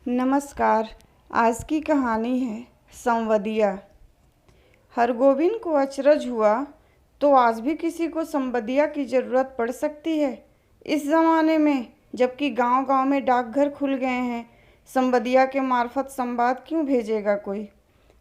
नमस्कार। आज की कहानी है संवदिया। हरगोविंद को अचरज हुआ तो आज भी किसी को संवदिया की ज़रूरत पड़ सकती है इस ज़माने में, जबकि गांव-गांव में डाकघर खुल गए हैं। संवदिया के मार्फत संवाद क्यों भेजेगा कोई?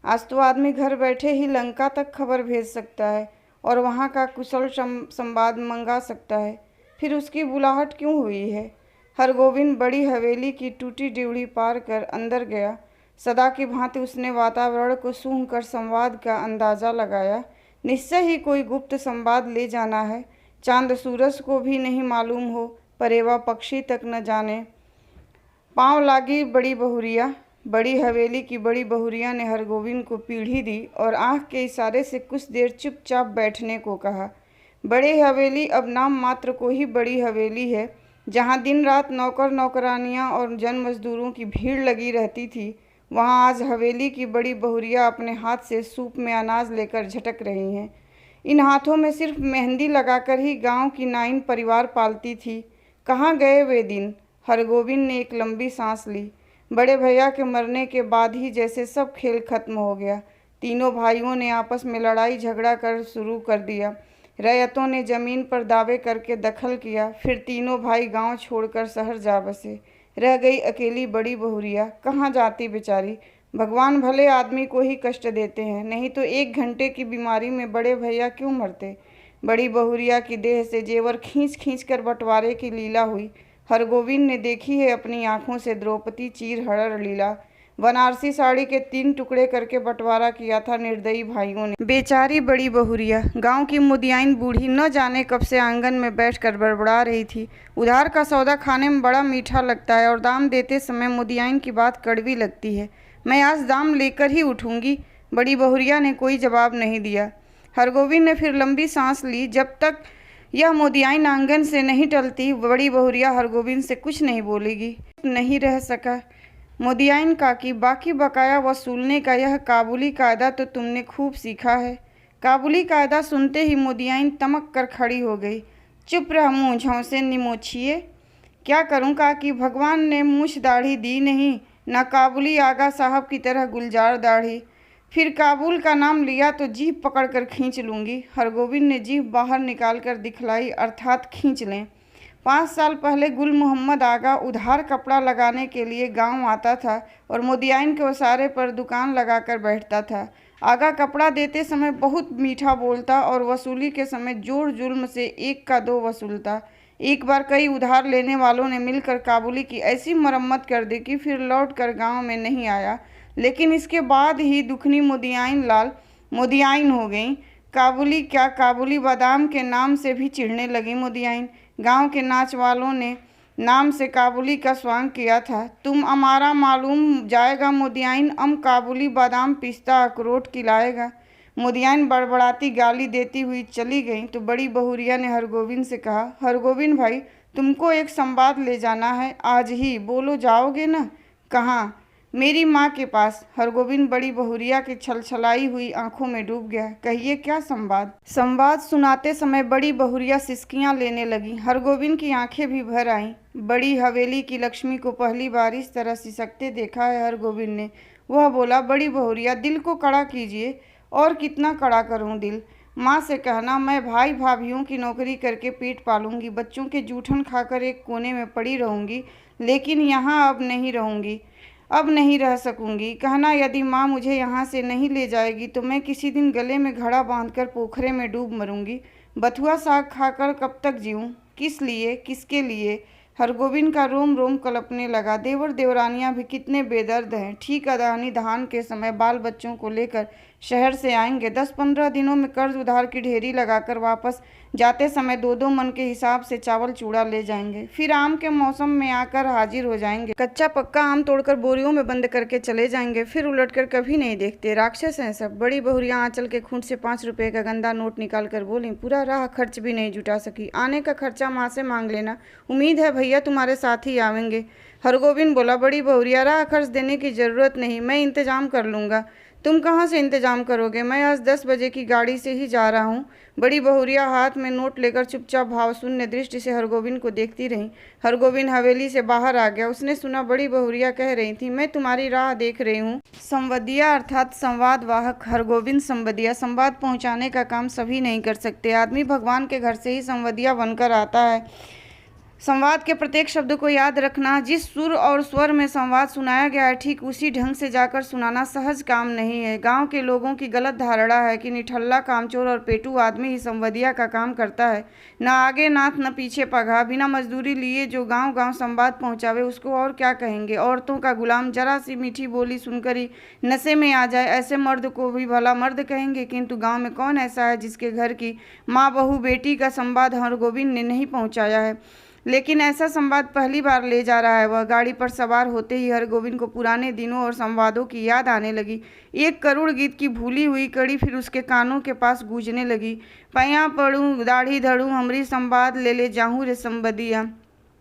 आज तो आदमी घर बैठे ही लंका तक खबर भेज सकता है और वहां का कुशल संवाद मंगा सकता है। फिर उसकी बुलाहट क्यों हुई है? हरगोविंद बड़ी हवेली की टूटी ड्योढ़ी पार कर अंदर गया। सदा की भांति उसने वातावरण को सूंघ कर संवाद का अंदाजा लगाया। निश्चय ही कोई गुप्त संवाद ले जाना है। चांद सूरज को भी नहीं मालूम हो, परेवा पक्षी तक न जाने। पाँव लागी बड़ी बहुरिया। बड़ी हवेली की बड़ी बहुरिया ने हरगोविंद को पीढ़ी दी और आँख के इशारे से कुछ देर चुपचाप बैठने को कहा। बड़ी हवेली अब नाम मात्र को ही बड़ी हवेली है, जहाँ दिन रात नौकर नौकरानियाँ और जन मजदूरों की भीड़ लगी रहती थी, वहाँ आज हवेली की बड़ी बहुरिया अपने हाथ से सूप में अनाज लेकर झटक रही हैं। इन हाथों में सिर्फ मेहंदी लगाकर ही गांव की नाइन परिवार पालती थी। कहाँ गए वे दिन? हरगोविंद ने एक लंबी सांस ली। बड़े भैया के मरने के बाद ही जैसे सब खेल खत्म हो गया। तीनों भाइयों ने आपस में लड़ाई झगड़ा कर शुरू कर दिया। रैयतों ने जमीन पर दावे करके दखल किया। फिर तीनों भाई गांव छोड़कर शहर जा बसे। रह गई अकेली बड़ी बहुरिया। कहाँ जाती बेचारी? भगवान भले आदमी को ही कष्ट देते हैं, नहीं तो 1 घंटे की बीमारी में बड़े भैया क्यों मरते? बड़ी बहुरिया की देह से जेवर खींच खींच कर बंटवारे की लीला हुई। हरगोविंद ने देखी है अपनी आंखों से द्रौपदी चीरहरण लीला। बनारसी साड़ी के 3 टुकड़े करके बंटवारा किया था निर्दयी भाइयों ने। बेचारी बड़ी बहुरिया। गांव की मुदियाइन बूढ़ी न जाने कब से आंगन में बैठकर बड़बड़ा रही थी। उधार का सौदा खाने में बड़ा मीठा लगता है और दाम देते समय मुदियाइन की बात कड़वी लगती है। मैं आज दाम लेकर ही उठूंगी। बड़ी बहुरिया ने कोई जवाब नहीं दिया। हरगोविंद ने फिर लंबी सांस ली। जब तक यह मुदियाइन आंगन से नहीं टलती, बड़ी बहुरिया हरगोविंद से कुछ नहीं बोलेगी। नहीं रह सका। मुदियाइन काकी, बाकी बकाया वसूलने का यह काबुली कायदा तो तुमने खूब सीखा है। काबुली कायदा सुनते ही मुदियाइन तमक कर खड़ी हो गई। चुप रह मुँह झौंसे निमोछिए। क्या करूं काकी, भगवान ने मूछ दाढ़ी दी नहीं, न काबुली आगा साहब की तरह गुलजार दाढ़ी। फिर काबुल का नाम लिया तो जीभ पकड़ कर खींच लूँगी। हरगोविंद ने जीभ बाहर निकाल कर दिखलाई, अर्थात खींच लें। 5 साल पहले गुल मोहम्मद आगा उधार कपड़ा लगाने के लिए गांव आता था और मुदियाइन के उसारे पर दुकान लगाकर बैठता था। आगा कपड़ा देते समय बहुत मीठा बोलता और वसूली के समय जोर जुल्म से 1 का 2 वसूलता। एक बार कई उधार लेने वालों ने मिलकर काबुली की ऐसी मरम्मत कर दी कि फिर लौट कर गाँव में नहीं आया। लेकिन इसके बाद ही दुखनी मुदियाइन लाल मुदियाइन हो गई। काबुली क्या, काबुली बादाम के नाम से भी चिढ़ने लगी मुदियाइन। गांव के नाच वालों ने नाम से काबुली का स्वांग किया था। तुम हमारा मालूम जाएगा मुदियाइन, हम काबुली बादाम पिस्ता अखरोट खिलाएगा। मुदियाइन बड़बड़ाती गाली देती हुई चली गई तो बड़ी बहुरिया ने हरगोविंद से कहा, हरगोविंद भाई, तुमको एक संवाद ले जाना है आज ही। बोलो, जाओगे ना? कहाँ? मेरी माँ के पास। हरगोविंद बड़ी बहुरिया की छलछलाई हुई आंखों में डूब गया। कहिए, क्या संवाद? संवाद सुनाते समय बड़ी बहुरिया सिसकियां लेने लगी। हरगोविंद की आंखें भी भर आईं। बड़ी हवेली की लक्ष्मी को पहली बार इस तरह सिसकते देखा है हरगोविंद ने। वह बोला, बड़ी बहुरिया, दिल को कड़ा कीजिए। और कितना कड़ा करूं दिल? माँ से कहना मैं भाई भाभीियों की नौकरी करके पेट पालूंगी, बच्चों के जूठन खाकर एक कोने में पड़ी रहूंगी, लेकिन यहाँ अब नहीं रहूंगी, अब नहीं रह सकूंगी। कहना यदि माँ मुझे यहाँ से नहीं ले जाएगी तो मैं किसी दिन गले में घड़ा बांधकर पोखरे में डूब मरूंगी। बथुआ साग खाकर कब तक जीऊँ? किस लिए, किसके लिए? हरगोविंद का रोम रोम कलपने लगा। देवर देवरानियाँ भी कितने बेदर्द हैं। ठीक अदानी धान के समय बाल बच्चों को लेकर शहर से आएंगे। 10-15 दिनों में कर्ज उधार की ढेरी लगाकर वापस जाते समय 2-2 मन के हिसाब से चावल चूड़ा ले जाएंगे। फिर आम के मौसम में आकर हाजिर हो जाएंगे। कच्चा पक्का आम तोड़कर बोरियों में बंद करके चले जाएंगे। फिर उलटकर कभी नहीं देखते। राक्षस हैं सब। बड़ी बहुरिया आंचल के खूंट से 5 रुपए का गंदा नोट निकाल कर बोली, पूरा राह खर्च भी नहीं जुटा सकी। आने का खर्चा माँ से मांग लेना, उम्मीद है भैया तुम्हारे साथ ही आवेंगे। हरगोविंद बोला, बड़ी बहुरिया, राह खर्च देने की जरूरत नहीं, मैं इंतजाम कर लूँगा। तुम कहाँ से इंतजाम करोगे? मैं आज 10 बजे की गाड़ी से ही जा रहा हूँ। बड़ी बहुरिया हाथ में नोट लेकर चुपचाप भावशून्य दृष्टि से हरगोविंद को देखती रही। हरगोविंद हवेली से बाहर आ गया। उसने सुना बड़ी बहुरिया कह रही थी, मैं तुम्हारी राह देख रही हूँ। संवदिया अर्थात संवाद वाहक हरगोविंद संवदिया। संवाद पहुँचाने का काम सभी नहीं कर सकते। आदमी भगवान के घर से ही संवदिया बनकर आता है। संवाद के प्रत्येक शब्द को याद रखना, जिस सुर और स्वर में संवाद सुनाया गया है ठीक उसी ढंग से जाकर सुनाना सहज काम नहीं है। गांव के लोगों की गलत धारणा है कि निठल्ला, कामचोर और पेटू आदमी ही संवदिया का काम करता है। न आगे नाथ न पीछे पगहा, बिना मजदूरी लिए जो गांव गांव संवाद पहुंचावे उसको और क्या कहेंगे? औरतों का गुलाम, जरा सी मीठी बोली सुनकर ही नशे में आ जाए, ऐसे मर्द को भी भला मर्द कहेंगे? किंतु गाँव में कौन ऐसा है जिसके घर की माँ बहू बेटी का संवाद हरगोविंद ने नहीं पहुँचाया है? लेकिन ऐसा संवाद पहली बार ले जा रहा है वह। गाड़ी पर सवार होते ही हरगोविंद को पुराने दिनों और संवादों की याद आने लगी। एक करुण गीत की भूली हुई कड़ी फिर उसके कानों के पास गूंजने लगी। पैया पड़ूं दाढ़ी धड़ूं हमरी संवाद ले ले जाहूँ रे संबदिया।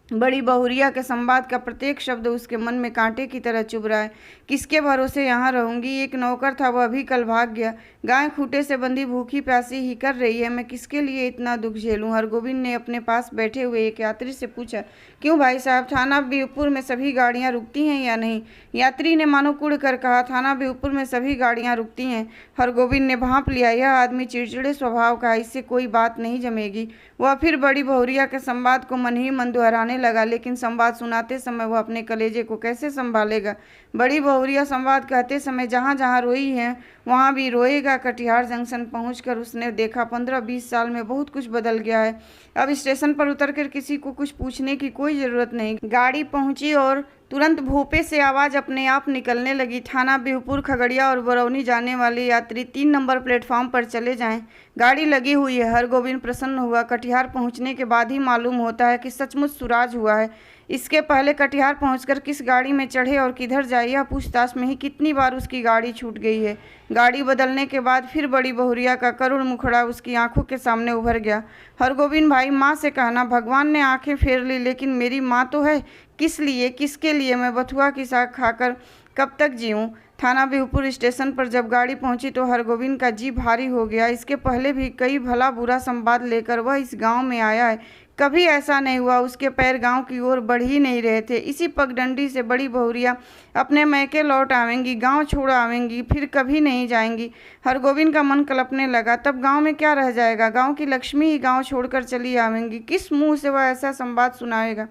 बड़ी बहुरिया के संवाद का प्रत्येक शब्द उसके मन में कांटे की तरह चुभ रहा है। किसके भरोसे यहाँ रहूंगी? एक नौकर था, वह भी कल भाग गया। गाय खूंटे से बंधी भूखी प्यासी ही कर रही है। मैं किसके लिए इतना दुख झेलूं? हरगोविंद ने अपने पास बैठे हुए एक यात्री से पूछा, क्यों भाई साहब, थाना बिहुपुर में सभी गाड़ियाँ रुकती हैं या नहीं? यात्री ने मानो कुड़ कर कहा, थाना बिहुपुर में सभी गाड़ियाँ रुकती हैं। हरगोविंद ने भांप लिया, यह आदमी चिड़चिड़े स्वभाव का है, इससे कोई बात नहीं जमेगी। वह फिर बड़ी बहुरिया के संवाद को मन ही मन दोहराने लगा, लेकिन संवाद सुनाते समय वह अपने कलेजे को कैसे संभालेगा? बड़ी बहुरिया संवाद कहते समय जहाँ जहाँ रोई है वहाँ भी रोएगा। कटिहार जंक्शन पहुंचकर उसने देखा 15-20 साल में बहुत कुछ बदल गया है। अब स्टेशन पर उतरकर किसी को कुछ पूछने की कोई जरूरत नहीं। गाड़ी पहुंची और तुरंत भोपे से आवाज़ अपने आप निकलने लगी, थाना बिहुपुर, खगड़िया और बरौनी जाने वाले यात्री 3 नंबर प्लेटफॉर्म पर चले जाएं। गाड़ी लगी हुई है। हरगोविंद प्रसन्न हुआ। कटिहार पहुंचने के बाद ही मालूम होता है कि सचमुच सुराज हुआ है। इसके पहले कटिहार पहुंचकर किस गाड़ी में चढ़े और किधर जाए, यह पूछताछ में ही कितनी बार उसकी गाड़ी छूट गई है। गाड़ी बदलने के बाद फिर बड़ी बहुरिया का करुण मुखड़ा उसकी आंखों के सामने उभर गया। हरगोविंद भाई, माँ से कहना, भगवान ने आंखें फेर ली, लेकिन मेरी माँ तो है। किस लिए, किसके लिए मैं बथुआ की साग खाकर कब तक जीऊँ? थाना बिहुपुर स्टेशन पर जब गाड़ी पहुंची तो हरगोविंद का जी भारी हो गया। इसके पहले भी कई भला बुरा संवाद लेकर वह इस गांव में आया है। कभी ऐसा नहीं हुआ उसके पैर गांव की ओर बढ़ ही नहीं रहे थे। इसी पगडंडी से बड़ी बहुरिया अपने मैके लौट आवेंगी, गांव छोड़ आवेंगी, फिर कभी नहीं जाएंगी। हरगोविंद का मन कलपने लगा। तब गांव में क्या रह जाएगा? गांव की लक्ष्मी ही गांव छोड़कर चली आवेंगी। किस मुंह से वह ऐसा संवाद सुनाएगा?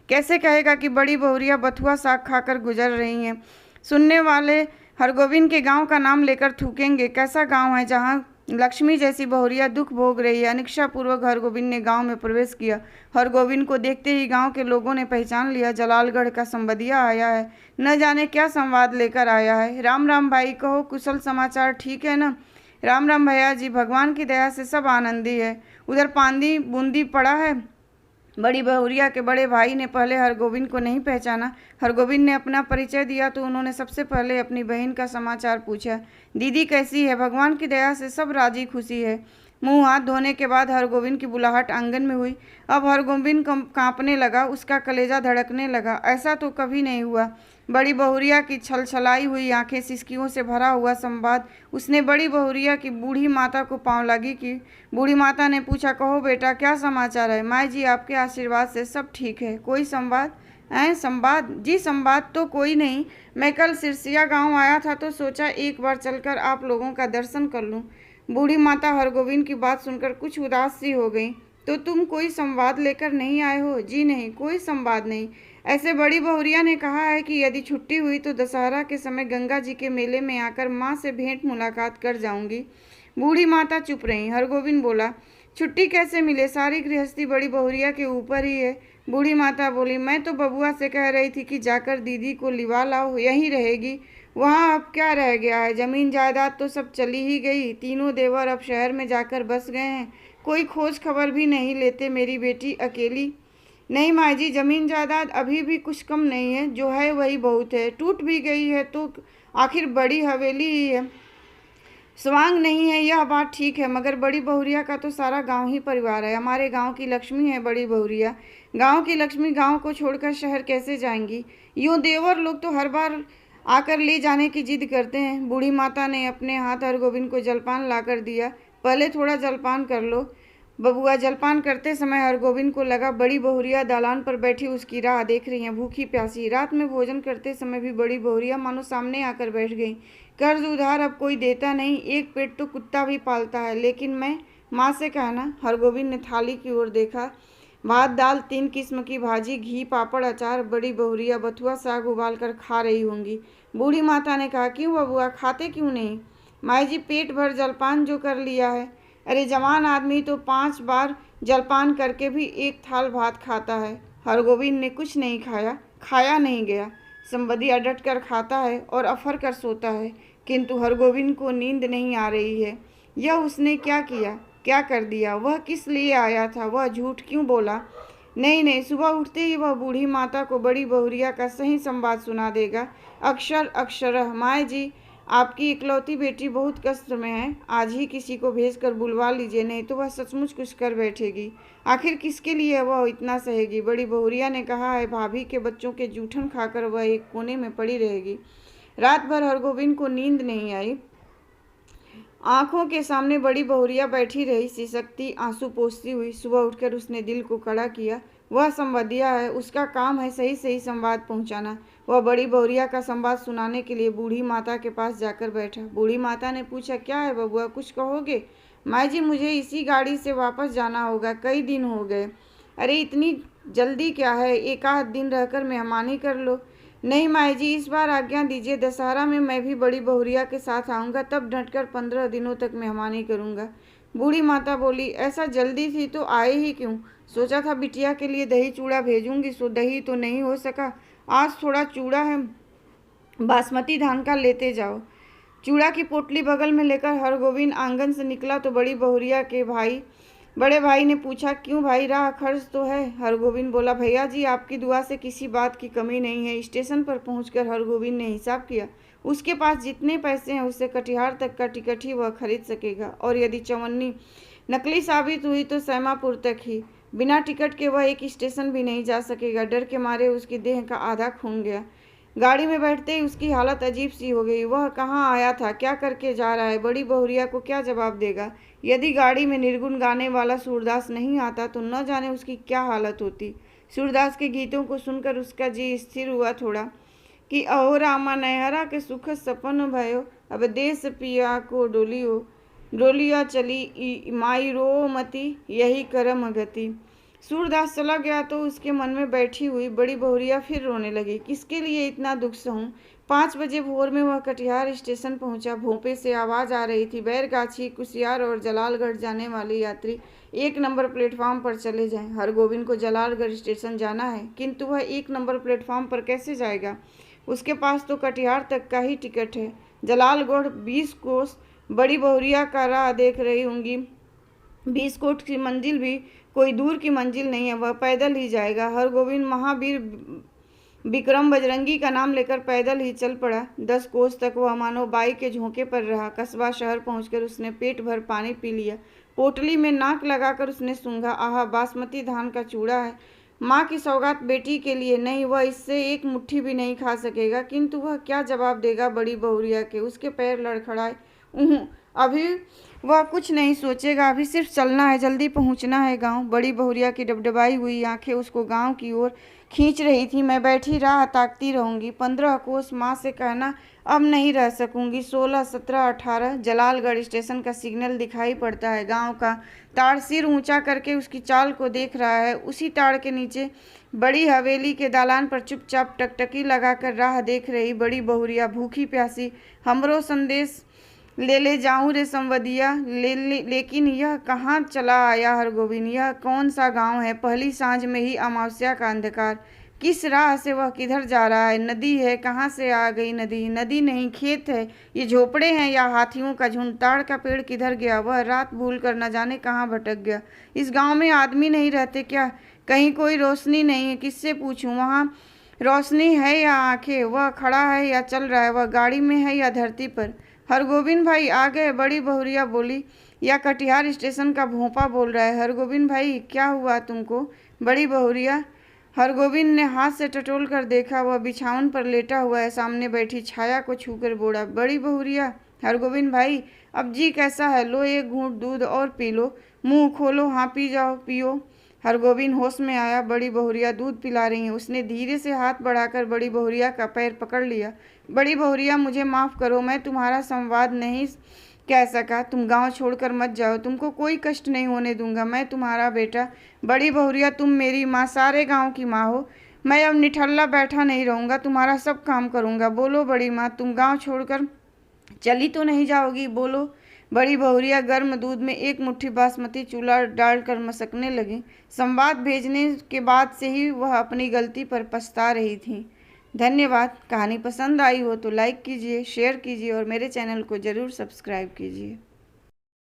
कैसे कहेगा कि बड़ी बहुरिया बथुआ साग खाकर गुजर रही हैं? सुनने वाले हरगोविंद के गांव का नाम लेकर थूकेंगे। कैसा गांव है जहां लक्ष्मी जैसी बहुरिया दुख भोग रही है? अनिच्छापूर्वक हरगोविंद ने गांव में प्रवेश किया। हरगोविंद को देखते ही गांव के लोगों ने पहचान लिया, जलालगढ़ का संवदिया आया है। न जाने क्या संवाद लेकर आया है। राम राम भाई, कहो कुशल समाचार ठीक है ना? राम राम भैया जी, भगवान की दया से सब आनंदी है। उधर पानी बूंदी पड़ा है। बड़ी बहुरिया के बड़े भाई ने पहले हरगोविंद को नहीं पहचाना। हरगोविंद ने अपना परिचय दिया तो उन्होंने सबसे पहले अपनी बहन का समाचार पूछा। दीदी कैसी है? भगवान की दया से सब राजी खुशी है। मुंह हाथ धोने के बाद हरगोविंद की बुलाहट आंगन में हुई। अब हरगोविंद कांपने लगा, उसका कलेजा धड़कने लगा। ऐसा तो कभी नहीं हुआ। बड़ी बहुरिया की छलछलाई हुई आंखें, सिसकियों से भरा हुआ संवाद। उसने बड़ी बहुरिया की बूढ़ी माता को पांव लगी कि बूढ़ी माता ने पूछा, कहो बेटा क्या समाचार है? माँ जी, आपके आशीर्वाद से सब ठीक है। कोई संवाद? संवाद? जी संवाद तो कोई नहीं। मैं कल सिरसिया गांव आया था तो सोचा एक बार चलकर आप लोगों का दर्शन कर लूं। बूढ़ी माता हरगोविंद की बात सुनकर कुछ उदास सी हो गई। तो तुम कोई संवाद लेकर नहीं आए हो? जी नहीं, कोई संवाद नहीं। ऐसे बड़ी बहुरिया ने कहा है कि यदि छुट्टी हुई तो दशहरा के समय गंगा जी के मेले में आकर माँ से भेंट मुलाकात कर जाऊंगी। बूढ़ी माता चुप रही। हरगोविंद बोला, छुट्टी कैसे मिले? सारी गृहस्थी बड़ी बहुरिया के ऊपर ही है। बूढ़ी माता बोली, मैं तो बबुआ से कह रही थी कि जाकर दीदी को लिवा लाओ, यहीं रहेगी। वहाँ अब क्या रह गया है? जमीन जायदाद तो सब चली ही गई। तीनों देवर अब शहर में जाकर बस गए हैं। कोई खोज खबर भी नहीं लेते। मेरी बेटी अकेली। नहीं माँ जी, जमीन जायदाद अभी भी कुछ कम नहीं है। जो है वही बहुत है। टूट भी गई है तो आखिर बड़ी हवेली ही है, स्वांग नहीं है। यह बात ठीक है, मगर बड़ी बहुरिया का तो सारा गांव ही परिवार है। हमारे गांव की लक्ष्मी है बड़ी बहुरिया। गांव की लक्ष्मी गांव को छोड़कर शहर कैसे जाएंगी? यूँ देवर लोग तो हर बार आकर ले जाने की जिद करते हैं। बूढ़ी माता ने अपने हाथ हरगोविंद को जलपान लाकर दिया। पहले थोड़ा जलपान कर लो बबुआ। जलपान करते समय हरगोविंद को लगा बड़ी बहुरिया दालान पर बैठी उसकी राह देख रही हैं, भूखी प्यासी। रात में भोजन करते समय भी बड़ी बहुरिया मानो सामने आकर बैठ गई। कर्ज उधार अब कोई देता नहीं, एक पेट तो कुत्ता भी पालता है, लेकिन मैं माँ से कहना। हरगोविंद ने थाली की ओर देखा। भात दाल, 3 किस्म की भाजी, घी, पापड़, अचार। बड़ी बहुरिया बथुआ साग उबाल कर खा रही होंगी। बूढ़ी माता ने कहा, क्यों बबुआ, खाते क्यों नहीं? माई जी, पेट भर जलपान जो कर लिया है। अरे जवान आदमी तो 5 बार जलपान करके भी 1 थाल भात खाता है। हरगोविंद ने कुछ नहीं खाया, खाया नहीं गया। संबदिया डट कर खाता है और अफर कर सोता है, किंतु हरगोविंद को नींद नहीं आ रही है। यह उसने क्या किया, क्या कर दिया? वह किस लिए आया था? वह झूठ क्यों बोला? नहीं नहीं, सुबह उठते ही वह बूढ़ी माता को बड़ी बहुरिया का सही संवाद सुना देगा। अक्षर अक्षरः, माँ जी, आपकी इकलौती बेटी बहुत कष्ट में है। आज ही किसी को भेजकर बुलवा लीजिए, नहीं तो वह सचमुच कुछ कर बैठेगी। आखिर किसके लिए वह इतना सहेगी? बड़ी बहुरिया ने कहा है, भाभी के बच्चों के जूठन खाकर वह एक कोने में पड़ी रहेगी। रात भर हरगोविंद को नींद नहीं आई। आंखों के सामने बड़ी बहुरिया बैठी रही, सिसकती, आंसू पोंछती हुई। सुबह उठकर उसने दिल को कड़ा किया। वह संवादिया है, उसका काम है सही सही संवाद पहुंचाना। वह बड़ी बहुरिया का संवाद सुनाने के लिए बूढ़ी माता के पास जाकर बैठा। बूढ़ी माता ने पूछा, क्या है बबुआ, कुछ कहोगे? माई जी, मुझे इसी गाड़ी से वापस जाना होगा, कई दिन हो गए। अरे इतनी जल्दी क्या है, 1 आध दिन रहकर मेहमानी कर लो। नहीं माई जी, इस बार आज्ञा दीजिए, दशहरा में मैं भी बड़ी बहुरिया के साथ आऊँगा, तब डटकर 15 दिनों तक मेहमानी करूँगा। बूढ़ी माता बोली, ऐसा जल्दी थी तो आए ही क्यों? सोचा था बिटिया के लिए दही चूड़ा भेजूंगी, सो दही तो नहीं हो सका। आज थोड़ा चूड़ा है, बासमती धान का लेते जाओ। चूड़ा की पोटली बगल में लेकर हरगोविंद आंगन से निकला तो बड़े भाई ने पूछा, क्यों भाई, राह खर्च तो है? हरगोविंद बोला, भैया जी, आपकी दुआ से किसी बात की कमी नहीं है। स्टेशन पर पहुंचकर हरगोविंद ने हिसाब किया। उसके पास जितने पैसे हैं उससे कटिहार तक का टिकट ही वह खरीद सकेगा, और यदि चवन्नी नकली साबित हुई तो सैमापुर तक ही। बिना टिकट के वह एक स्टेशन भी नहीं जा सकेगा। डर के मारे उसकी देह का आधा खून गया। गाड़ी में बैठते ही उसकी हालत अजीब सी हो गई। वह कहाँ आया था, क्या करके जा रहा है, बड़ी बहुरिया को क्या जवाब देगा? यदि गाड़ी में निर्गुण गाने वाला सूरदास नहीं आता तो न जाने उसकी क्या हालत होती। सूरदास के गीतों को सुनकर उसका जी स्थिर हुआ थोड़ा, कि अहो रामा नैहरा के सुख सपन भयो, अब देश पिया को डोलिया चली माई रो मती, यही करम गति। सूरदास चला गया तो उसके मन में बैठी हुई बड़ी बहुरिया फिर रोने लगी। किसके लिए इतना दुख सहूं? 5 बजे भोर में वह कटिहार स्टेशन पहुंचा। भोंपे से आवाज आ रही थी, बैरगाछी, कुसियार और जलालगढ़ जाने वाले यात्री 1 नंबर प्लेटफार्म पर चले जाएं। हरगोविंद को जलालगढ़ स्टेशन जाना है, किंतु वह 1 नंबर प्लेटफार्म पर कैसे जाएगा? उसके पास तो कटिहार तक का ही टिकट है। जलालगढ़ 20 कोस। बड़ी बहुरिया का राह देख रही होंगी। 20 कोस की मंजिल भी कोई दूर की मंजिल नहीं है, वह पैदल ही जाएगा। हरगोविंद महावीर विक्रम बजरंगी का नाम लेकर पैदल ही चल पड़ा। 10 कोस तक वह मानो बाई के झोंके पर रहा। कस्बा शहर पहुंचकर उसने पेट भर पानी पी लिया। पोटली में नाक लगाकर उसने सूंघा, आहा, बासमती धान का चूड़ा है। माँ की सौगात बेटी के लिए। नहीं, वह इससे 1 मुट्ठी भी नहीं खा सकेगा, किंतु वह क्या जवाब देगा बड़ी बहुरिया के? उसके पैर लड़खड़ाए। अभी वह कुछ नहीं सोचेगा, अभी सिर्फ चलना है, जल्दी पहुंचना है गांव। बड़ी बहुरिया की डबडबाई हुई आंखें उसको गांव की ओर खींच रही थी। मैं बैठी राह ताकती रहूंगी। 15 कोस, माँ से कहना, अब नहीं रह सकूंगी। 16, 17, 18 जलालगढ़ स्टेशन का सिग्नल दिखाई पड़ता है। गांव का ताड़ सिर ऊंचा करके उसकी चाल को देख रहा है। उसी ताड़ के नीचे बड़ी हवेली के दालान पर चुपचाप टकटकी लगाकर राह देख रही बड़ी बहुरिया, भूखी प्यासी। हमरो संदेश ले जाऊं रे संवदिया, लेकिन यह कहाँ चला आया हरगोविंद? यह कौन सा गांव है? पहली सांझ में ही अमावस्या का अंधकार। किस राह से वह किधर जा रहा है? नदी है, कहाँ से आ गई नदी? नदी नहीं, खेत है। ये झोपड़े हैं या हाथियों का झुंड? ताड़ का पेड़ किधर गया? वह रात भूल कर न जाने कहाँ भटक गया। इस गाँव में आदमी नहीं रहते क्या? कहीं कोई रोशनी नहीं है, किससे पूछूं? वहाँ रोशनी है या आंखें? वह खड़ा है या चल रहा है? वह गाड़ी में है या धरती पर? हरगोविंद भाई आ गए, बड़ी बहुरिया बोली, या कटिहार स्टेशन का भोंपा बोल रहा है? हरगोविंद भाई, क्या हुआ तुमको? बड़ी बहुरिया, हरगोविंद ने हाथ से टटोल कर देखा, वह बिछावन पर लेटा हुआ है, सामने बैठी छाया को छूकर बोला, बड़ी बहुरिया। हरगोविंद भाई, अब जी कैसा है? लो एक घूंट दूध और पी लो, मुंह खोलो, हाँ पी जाओ, पियो। हरगोविंद होश में आया, बड़ी बहुरिया दूध पिला रही हैं। उसने धीरे से हाथ बढ़ाकर बड़ी बहुरिया का पैर पकड़ लिया। बड़ी बहुरिया, मुझे माफ़ करो, मैं तुम्हारा संवाद नहीं कह सका। तुम गांव छोड़कर मत जाओ, तुमको कोई कष्ट नहीं होने दूंगा, मैं तुम्हारा बेटा। बड़ी बहुरिया, तुम मेरी माँ, सारे गांव की माँ हो। मैं अब निठल्ला बैठा नहीं रहूँगा, तुम्हारा सब काम करूँगा। बोलो बड़ी माँ, तुम गाँव छोड़कर चली तो नहीं जाओगी? बोलो। बड़ी बहुरिया गर्म दूध में एक मुट्ठी बासमती चूल्हा डालकर मसकने लगी। संवाद भेजने के बाद से ही वह अपनी गलती पर पछता रही थी। धन्यवाद। कहानी पसंद आई हो तो लाइक कीजिए, शेयर कीजिए और मेरे चैनल को ज़रूर सब्सक्राइब कीजिए।